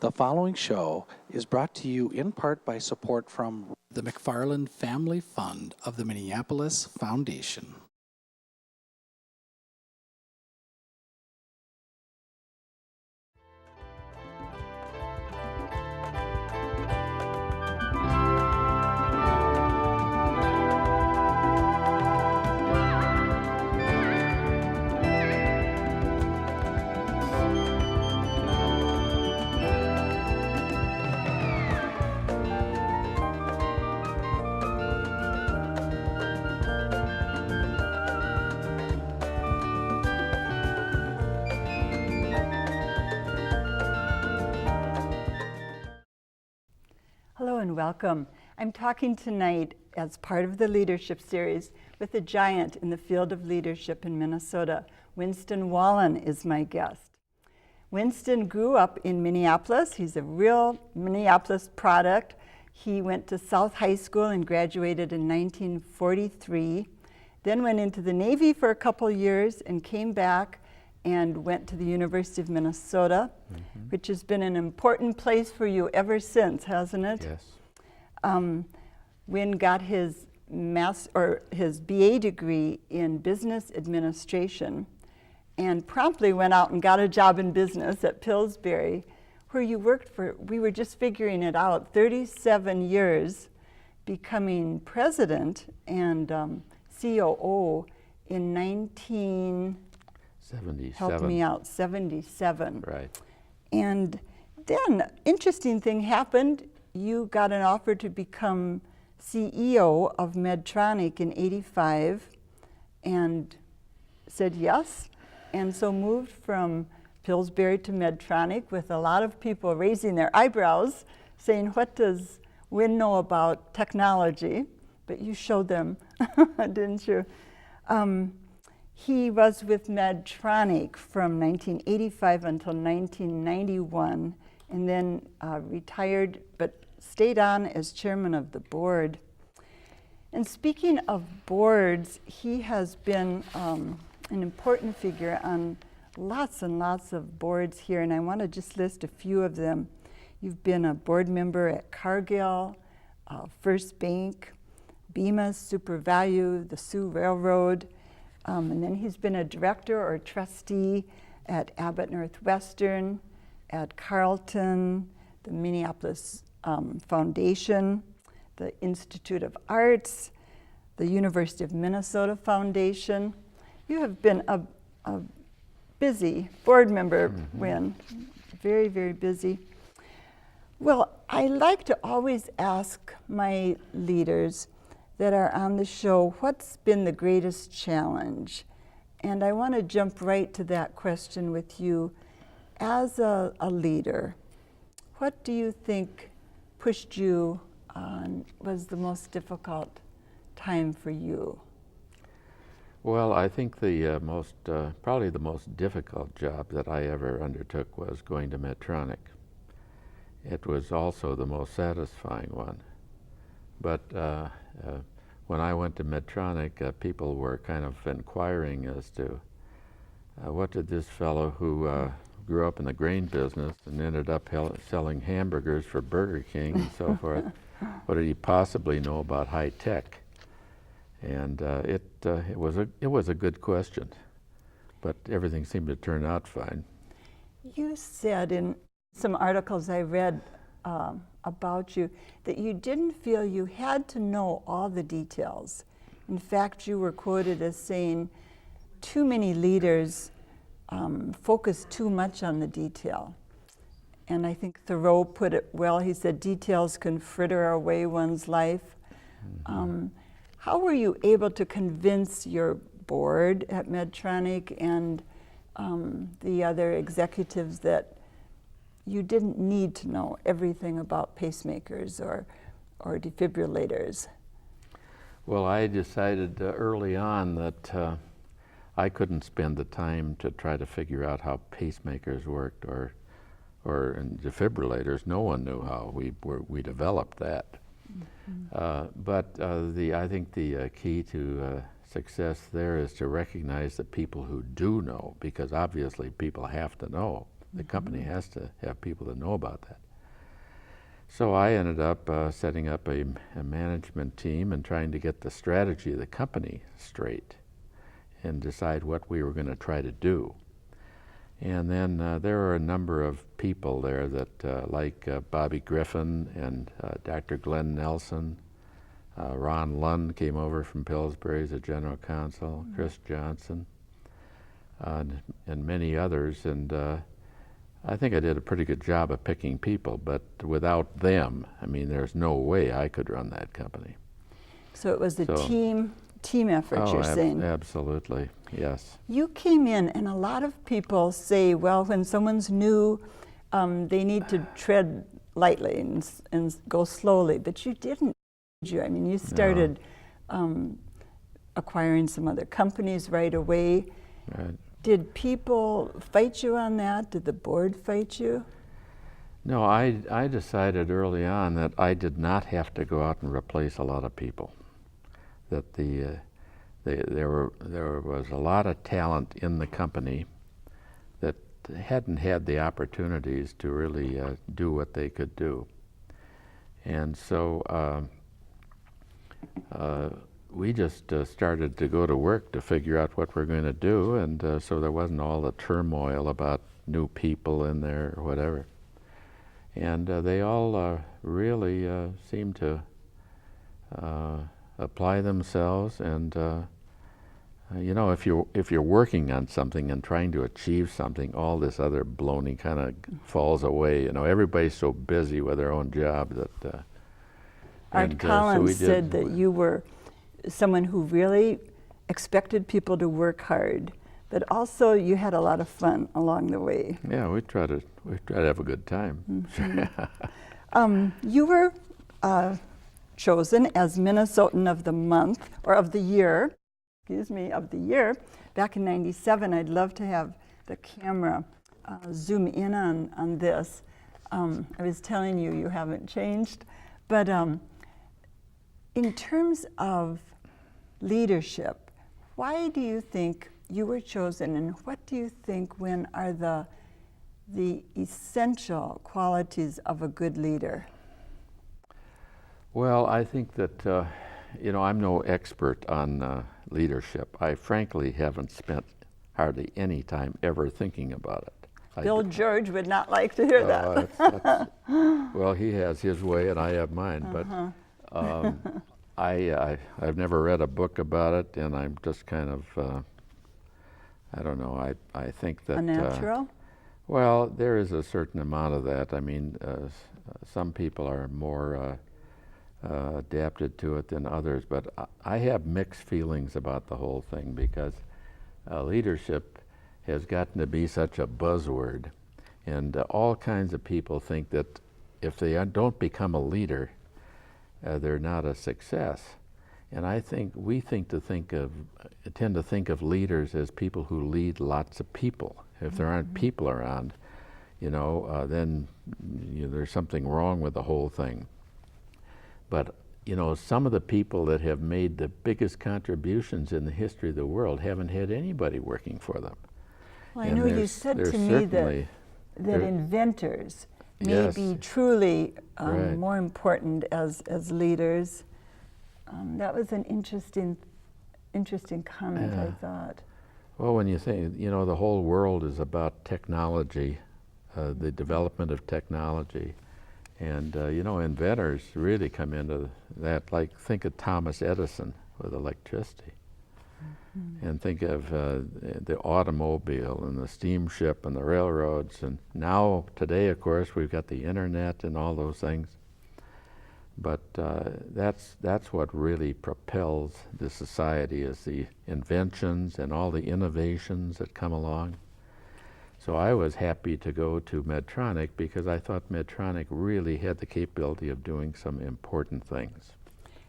The following show is brought to you in part by support from the McFarland Family Fund of the Minneapolis Foundation. Hello and welcome. I'm talking tonight as part of the leadership series with a giant in the field of leadership in Minnesota. Win Wallin is my guest. Winston grew up in Minneapolis. He's a real Minneapolis product. He went to South High School and graduated in 1943, then went into the Navy for a couple years and came back and went to the University of Minnesota, which has been an important place for you ever since, hasn't it? Yes. Win got his BA degree in business administration and promptly went out and got a job in business at Pillsbury, where you worked for, we were just figuring it out, 37 years, becoming president and COO in 77. Help me out, 77. Right. And then, interesting thing happened. You got an offer to become CEO of Medtronic in 85 and said yes. And so moved from Pillsbury to Medtronic with a lot of people raising their eyebrows, saying, what does Win know about technology? But you showed them, didn't you? He was with Medtronic from 1985 until 1991, and then retired, but stayed on as chairman of the board. And speaking of boards, he has been an important figure on lots and lots of boards here, and I want to just list a few of them. You've been a board member at Cargill, First Bank, Bemis, SuperValue, the Sioux Railroad, and then he's been a director or trustee at Abbott Northwestern, at Carleton, the Minneapolis Foundation, the Institute of Arts, the University of Minnesota Foundation. You have been a busy board member, Win. Very, very busy. Well, I like to always ask my leaders that are on the show, what's been the greatest challenge? And I want to jump right to that question with you. As a leader, what do you think pushed you on, was the most difficult time for you? Well, I think the probably the most difficult job that I ever undertook was going to Medtronic. It was also the most satisfying one. But when I went to Medtronic, people were kind of inquiring as to what did this fellow who grew up in the grain business and ended up selling hamburgers for Burger King and so forth, what did he possibly know about high tech? And it was a good question, but everything seemed to turn out fine. You said in some articles I read about you that you didn't feel you had to know all the details. In fact, you were quoted as saying too many leaders focus too much on the detail. And I think Thoreau put it well. He said, details can fritter away one's life. How were you able to convince your board at Medtronic and the other executives that you didn't need to know everything about pacemakers or defibrillators? Well, I decided early on that I couldn't spend the time to try to figure out how pacemakers worked or in defibrillators. No one knew how. We developed that. But I think the key to success there is to recognize the people who do know, because obviously people have to know. The company has to have people that know about that. So I ended up setting up a management team and trying to get the strategy of the company straight and decide what we were going to try to do. And then there were a number of people there that, like Bobby Griffin and Dr. Glenn Nelson, Ron Lund came over from Pillsbury as a general counsel, Chris Johnson, and many others. And I think I did a pretty good job of picking people, but without them, I mean, there's no way I could run that company. So it was a team effort, you're saying? Absolutely, yes. You came in, and a lot of people say, well, when someone's new, they need to tread lightly and go slowly, but you didn't, did you? I mean, you started acquiring some other companies right away. Right. Did people fight you on that? Did the board fight you? No, I decided early on that I did not have to go out and replace a lot of people. That there was a lot of talent in the company that hadn't had the opportunities to really do what they could do. And so we just started to go to work to figure out what we're going to do, and so there wasn't all the turmoil about new people in there or whatever. And they all really seemed to apply themselves, and you know, if you're working on something and trying to achieve something, all this other baloney kind of falls away. You know, everybody's so busy with their own job that. Art Collins said that you were someone who really expected people to work hard, but also you had a lot of fun along the way. Yeah, we try to have a good time. You were chosen as Minnesotan of the month, or of the year, of the year, back in '97. I'd love to have the camera zoom in on this. I was telling you, you haven't changed, but in terms of leadership, why do you think you were chosen, and what do you think are the essential qualities of a good leader? Well, I think that, you know, I'm no expert on leadership. I frankly haven't spent hardly any time ever thinking about it. Bill George would not like to hear that. Well, he has his way and I have mine, but I've never read a book about it, and I'm just kind of, I don't know, I think that... A natural? Well, there is a certain amount of that. I mean, some people are more adapted to it than others, but I have mixed feelings about the whole thing, because leadership has gotten to be such a buzzword, and all kinds of people think that if they don't become a leader, they're not a success. And I think we tend to think of leaders as people who lead lots of people. If there aren't people around, you know, then there's something wrong with the whole thing. But you know, some of the people that have made the biggest contributions in the history of the world haven't had anybody working for them. Well, I know you said to me that inventors may be truly more important as leaders. That was an interesting comment, I thought. Well, when you think, you know, the whole world is about technology, the development of technology, and you know, inventors really come into that. Like, think of Thomas Edison with electricity, and think of the automobile and the steamship and the railroads, and now today, of course, we've got the internet and all those things. But that's what really propels the society, is the inventions and all the innovations that come along. So I was happy to go to Medtronic because I thought Medtronic really had the capability of doing some important things.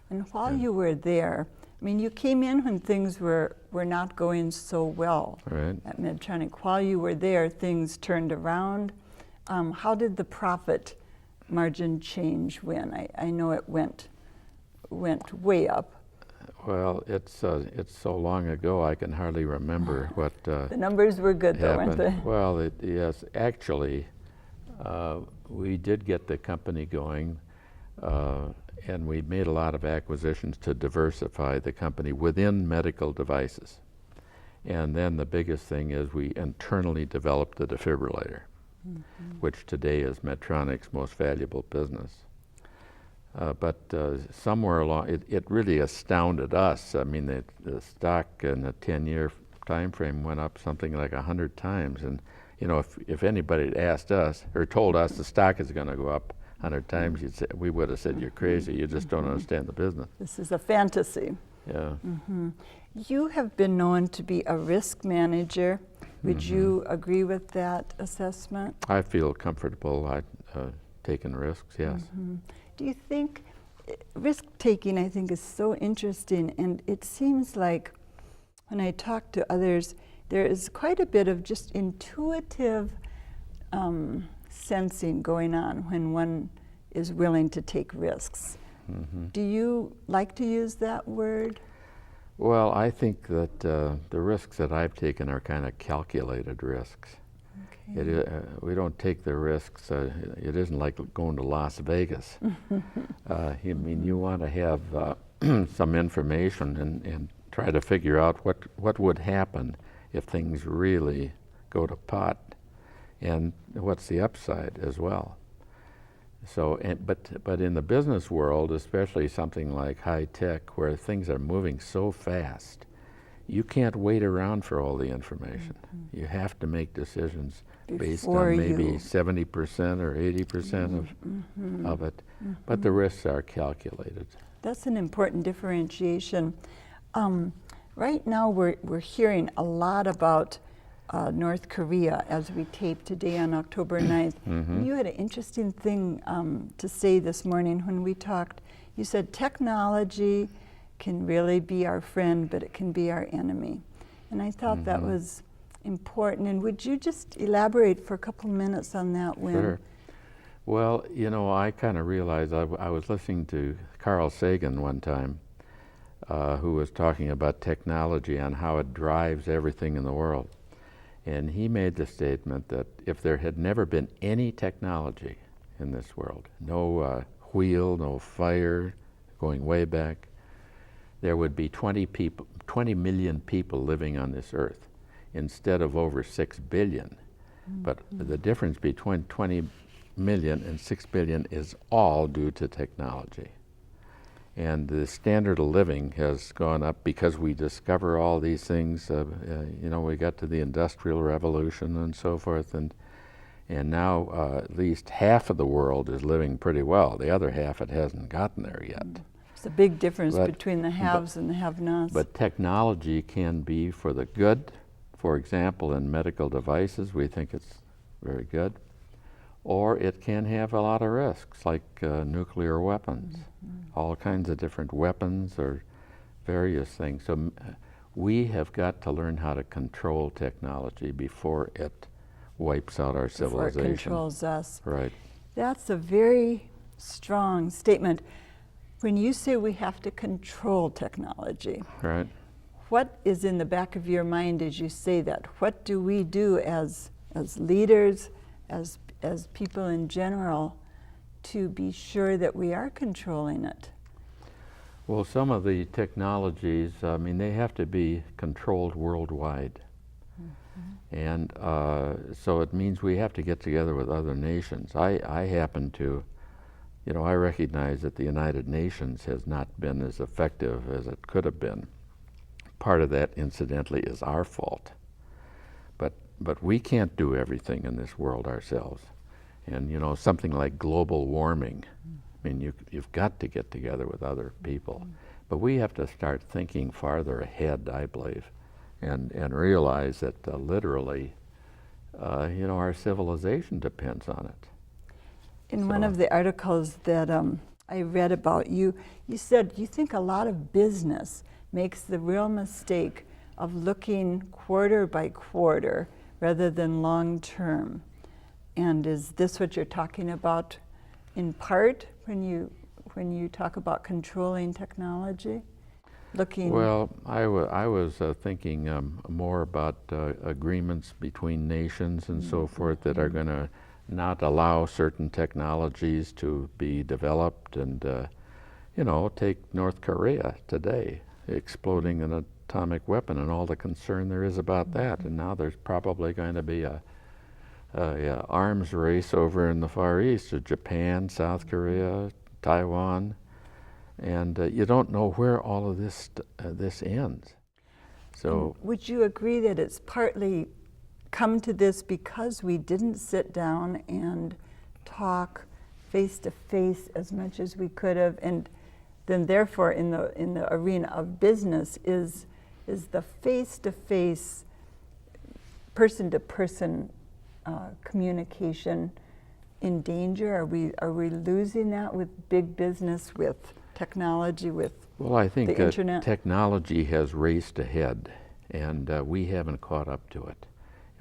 And while you were there, I mean, you came in when things were not going so well at Medtronic. While you were there, things turned around. How did the profit margin change when? I know it went way up. Well, it's so long ago I can hardly remember what The numbers were good, though, weren't happened. they? Well, yes, actually, we did get the company going, and we made a lot of acquisitions to diversify the company within medical devices. And then the biggest thing is we internally developed the defibrillator, which today is Medtronic's most valuable business. But somewhere along, it really astounded us. I mean, the stock in a 10-year time frame went up something like 100 times. And, you know, if anybody had asked us or told us the stock is going to go up 100 times, we would have said, you're crazy. You just don't understand the business. This is a fantasy. Yeah. You have been known to be a risk manager. Would you agree with that assessment? I feel comfortable taking risks, yes. Do you think risk-taking, I think, is so interesting, and it seems like when I talk to others, there is quite a bit of just intuitive sensing going on when one is willing to take risks. Do you like to use that word? Well, I think that the risks that I've taken are kind of calculated risks. Okay. We don't take the risks. It isn't like going to Las Vegas. I mean, you want to have some information and try to figure out what would happen if things really go to pot, and what's the upside as well. So, but in the business world, especially something like high tech, where things are moving so fast, you can't wait around for all the information. You have to make decisions based on maybe 70% or 80% of it, but the risks are calculated. That's an important differentiation. Right now, we're hearing a lot about North Korea as we tape today on October 9th. You had an interesting thing to say this morning when we talked. You said technology can really be our friend, but it can be our enemy. And I thought that was important. And would you just elaborate for a couple minutes on that, Win? Sure. Well, you know, I kind of realized I was listening to Carl Sagan one time, who was talking about technology and how it drives everything in the world. And he made the statement that if there had never been any technology in this world, no wheel, no fire, going way back, there would be 20 million people living on this earth instead of over 6 billion. But the difference between 20 million and 6 billion is all due to technology. And the standard of living has gone up because we discover all these things. You know, we got to the Industrial Revolution and so forth, and now at least half of the world is living pretty well. The other half, it hasn't gotten there yet. There's a big difference between the haves and the have-nots. But technology can be for the good. For example, in medical devices, we think it's very good. Or it can have a lot of risks, like nuclear weapons. All kinds of different weapons or various things. So we have got to learn how to control technology before it wipes out our civilization. Before it controls us. Right. That's a very strong statement. When you say we have to control technology, Right. what is in the back of your mind as you say that? What do we do as leaders, as people in general, to be sure that we are controlling it? Well, some of the technologies, I mean, they have to be controlled worldwide. And so it means we have to get together with other nations. I happen to, you know, I recognize that the United Nations has not been as effective as it could have been. Part of that, incidentally, is our fault. But we can't do everything in this world ourselves. And, you know, something like global warming, I mean, you've got to get together with other people. But we have to start thinking farther ahead, I believe, and realize that literally, you know, our civilization depends on it. In one of the articles that I read about you said you think a lot of business makes the real mistake of looking quarter by quarter rather than long term. And is this what you're talking about in part when you talk about controlling technology? looking? Well, I was thinking more about agreements between nations and so forth that are going to not allow certain technologies to be developed. And, take North Korea today, exploding an atomic weapon and all the concern there is about that. And now there's probably going to be a arms race over in the Far East of Japan, South Korea, Taiwan. And you don't know where all of this ends. So, and would you agree that it's partly come to this because we didn't sit down and talk face to face as much as we could have, and then therefore in the arena of business is the face to face, person to person communication in danger? Are we losing that with big business, with technology, with well, I think the internet? Technology has raced ahead, and we haven't caught up to it.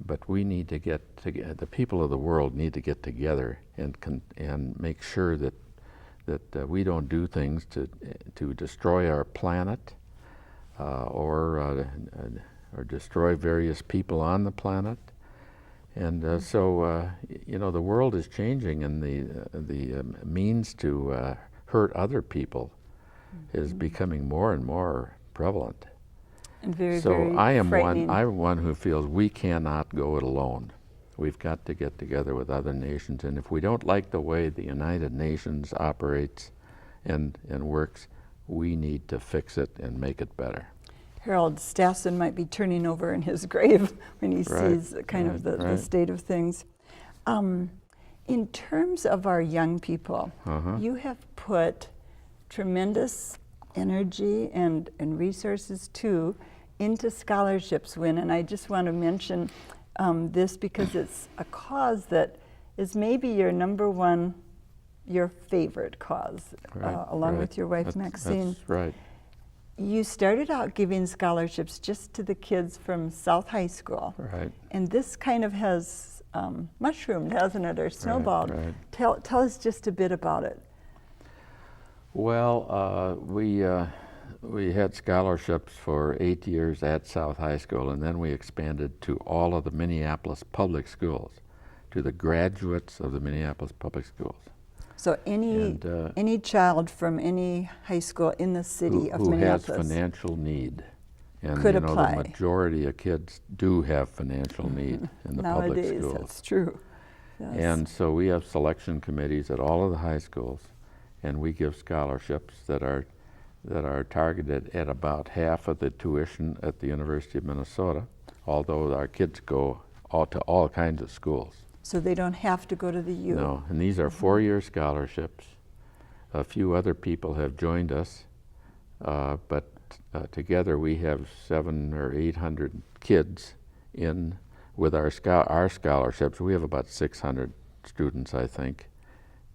But we need to get together. The people of the world need to get together and make sure that we don't do things to destroy our planet or destroy various people on the planet. And so the world is changing, and the means to hurt other people is becoming more and more prevalent. And very, so very frightening. I'm one who feels we cannot go it alone. We've got to get together with other nations, and if we don't like the way the United Nations operates and works, we need to fix it and make it better. Harold Stassen might be turning over in his grave when he sees kind of the state of things. In terms of our young people, you have put tremendous energy and resources too into scholarships, Win, and I just want to mention this because it's a cause that is maybe your favorite cause, along with your wife, Maxine. That's right. You started out giving scholarships just to the kids from South High School. Right. And this kind of has mushroomed, hasn't it, or snowballed. Right. Tell us just a bit about it. Well, we had scholarships for 8 years at South High School, and then we expanded to all of the Minneapolis public schools, to the graduates of the Minneapolis public schools. So any child from any high school in the city of Minneapolis who has financial need, and could apply. The majority of kids do have financial need in the public schools. Nowadays, that's true. Yes. And so we have selection committees at all of the high schools, and we give scholarships that are targeted at about half of the tuition at the University of Minnesota, although our kids go to all kinds of schools. So they don't have to go to the U. No, and these are 4-year scholarships. A few other people have joined us, but together we have 700 or 800 kids in with our scholarships. We have about 600 students, I think,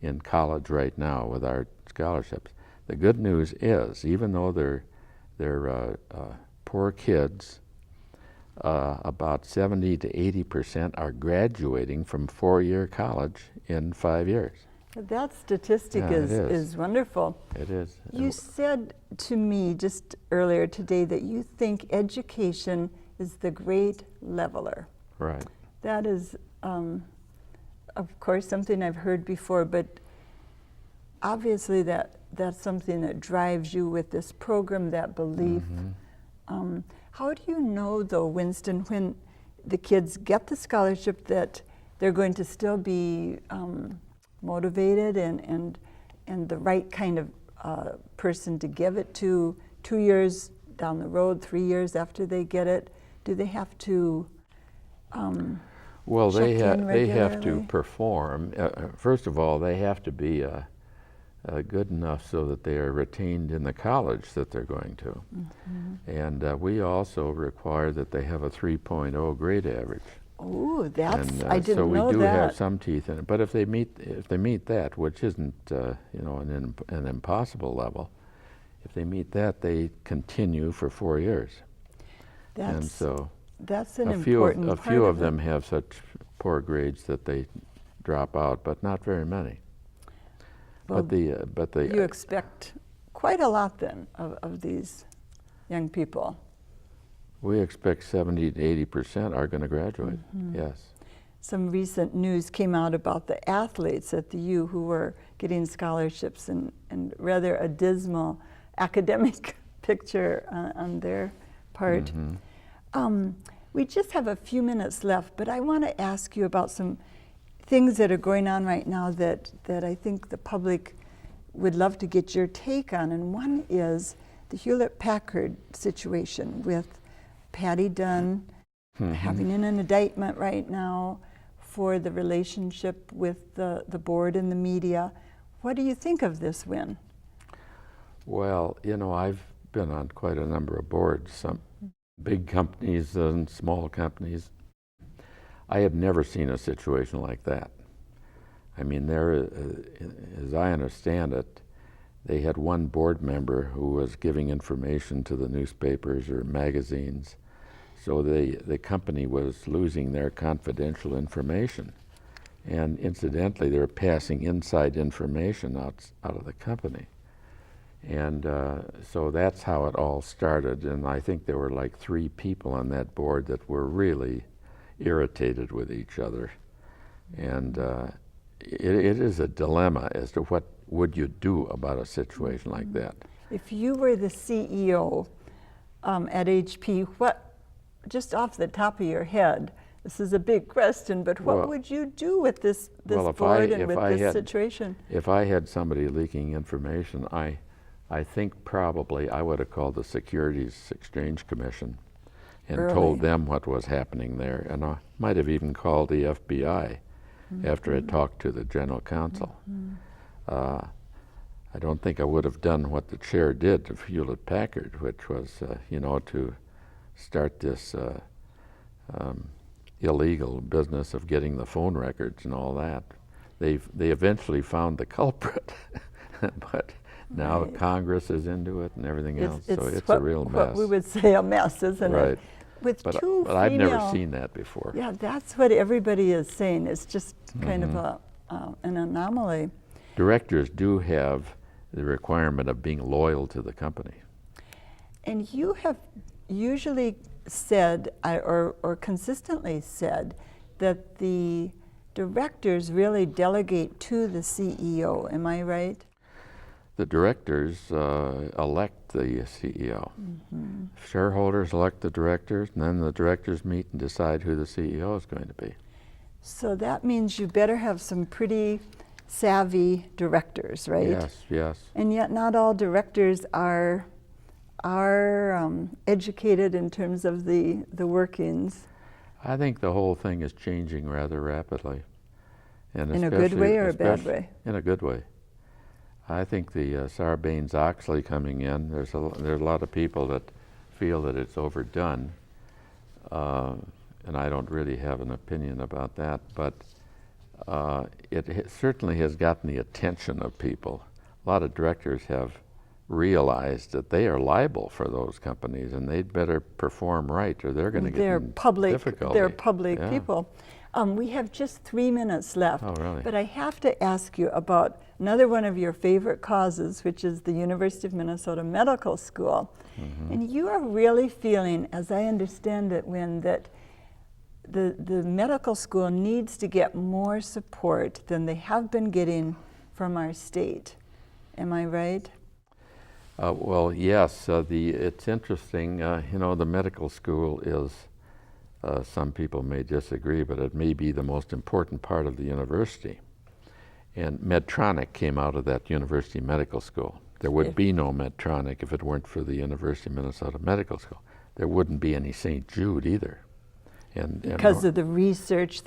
in college right now with our scholarships. The good news is, even though they're poor kids, about 70 to 80% are graduating from 4-year college in 5 years. That statistic is wonderful. It is. You said to me just earlier today that you think education is the great leveler. Right. That is, of course, something I've heard before, but obviously that's something that drives you with this program, that belief. How do you know, though, Winston, when the kids get the scholarship that they're going to still be motivated and the right kind of person to give it to 2 years down the road, 3 years after they get it? Do they have to well, they have to regularly? perform. First of all, they have to be good enough so that they are retained in the college that they're going to. And we also require that they have a 3.0 grade average. Oh, that's, And, I didn't know that. So we do have some teeth in it. But if they meet that, which isn't an impossible level, if they meet that, they continue for 4 years. And so that's an a few important of them have such poor grades that they drop out, but not very many. Well, But you expect quite a lot then of these young people. We expect 70 to 80% are going to graduate, yes. Some recent news came out about the athletes at the U who were getting scholarships, and rather a dismal academic picture on their part. We just have a few minutes left, but I want to ask you about some things that are going on right now that I think the public would love to get your take on. And one is the Hewlett-Packard situation with Patty Dunn having an indictment right now for the relationship with the board and the media. What do you think of this, Win? Well, you know, I've been on quite a number of boards, some big companies and small companies. I have never seen a situation like that. I mean, there, as I understand it, they had one board member who was giving information to the newspapers or magazines, so the company was losing their confidential information. And incidentally, they were passing inside information out of the company. And so that's how it all started. And I think there were like 3 people on that board that were really irritated with each other. And it is a dilemma as to what would you do about a situation like that. If you were the CEO at HP, what, just off the top of your head, this is a big question, but what would you do with this board and with this situation? If I had somebody leaking information, I think probably I would have called the Securities Exchange Commission and told them what was happening there. And I might have even called the FBI after I talked to the general counsel. I don't think I would have done what the chair did of Hewlett-Packard, which was, you know, to start this illegal business of getting the phone records and all that. They eventually found the culprit, but now Congress is into it and everything else, so it's a real mess. What we would say a mess, isn't it? With but two but I've never seen that before. Yeah, that's what everybody is saying. It's just kind of an anomaly. Directors do have the requirement of being loyal to the company. And you have usually said, or consistently said, that the directors really delegate to the CEO. Am I right? The directors elect the CEO. Shareholders elect the directors, and then the directors meet and decide who the CEO is going to be. So that means you better have some pretty savvy directors, right? Yes, yes. And yet not all directors are educated in terms of the workings. I think the whole thing is changing rather rapidly. And in a good way or a bad way? In a good way. I think the Sarbanes-Oxley coming in, there's a lot of people that feel that it's overdone, and I don't really have an opinion about that, but it certainly has gotten the attention of people. A lot of directors have realized that they are liable for those companies, and they'd better perform right, or they're going to get in difficulty. They're public people. We have just 3 minutes left. Oh, really? But I have to ask you about another one of your favorite causes, which is the University of Minnesota Medical School. And you are really feeling, as I understand it, Win, that the medical school needs to get more support than they have been getting from our state. Am I right? Well, yes. It's interesting. You know, the medical school is, some people may disagree, but it may be the most important part of the university. And Medtronic came out of that University Medical School. There would be no Medtronic if it weren't for the University of Minnesota Medical School. There wouldn't be any St. Jude either. Because of the research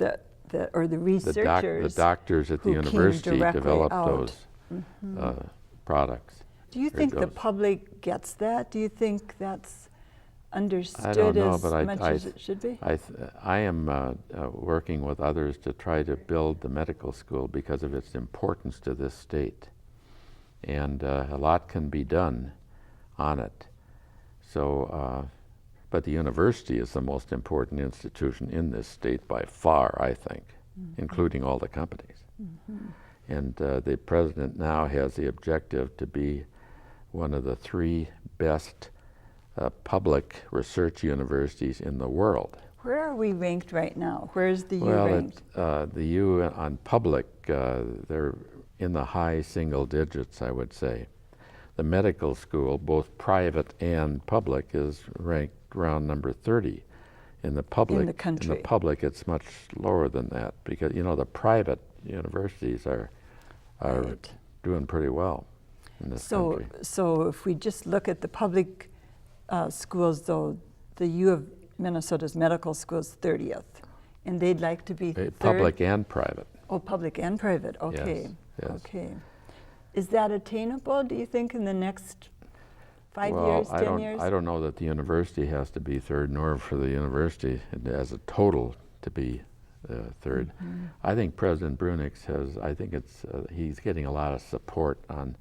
or the researchers. The doctors at the university developed those products. Do you think the public gets that? Do you think that's understood as much as it should be? I am working with others to try to build the medical school because of its importance to this state. And a lot can be done on it. So, but the university is the most important institution in this state by far, I think, including all the companies. And the president now has the objective to be one of the 3 best public research universities in the world. Where are we ranked right now? Where's the U Well, ranked? the U on public, they're in the high single digits, I would say. The medical school, both private and public, is ranked around number 30. In the public, In the country. public, it's much lower than that because the private universities are Right. doing pretty well in this country. So if we just look at the public schools, though, the U of Minnesota's medical school is 30th, and they'd like to be third? Public and private. Oh, public and private. Okay. Yes. Okay. Is that attainable, do you think, in the next 5 Well, years, 10 years? I don't know that the university has to be third, nor for the university as a total to be third. Mm-hmm. I think President Brunix he's getting a lot of support on,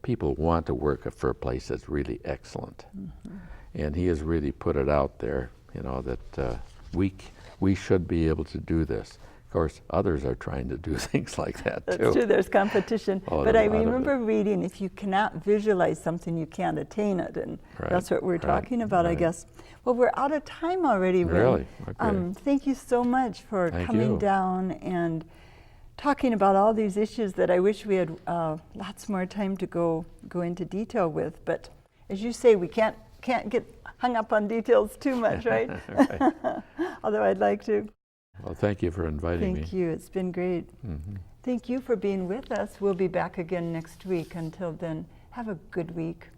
people want to work for a place that's really excellent. Mm-hmm. And he has really put it out there, that we should be able to do this. Of course, others are trying to do things like that too. That's true, there's competition. Oh, But there's I a lot of remember reading, if you cannot visualize something, you can't attain it. And Right, that's what we're right, talking about, I right. guess. Well, we're out of time already, Win. Really? Okay. Thank you so much for Thank coming you. down and talking about all these issues that I wish we had lots more time to go into detail with. But as you say, we can't get hung up on details too much, right? Right. Although I'd like to. Well, thank you for inviting me. Thank you. It's been great. Mhm. Thank you for being with us. We'll be back again next week. Until then, have a good week.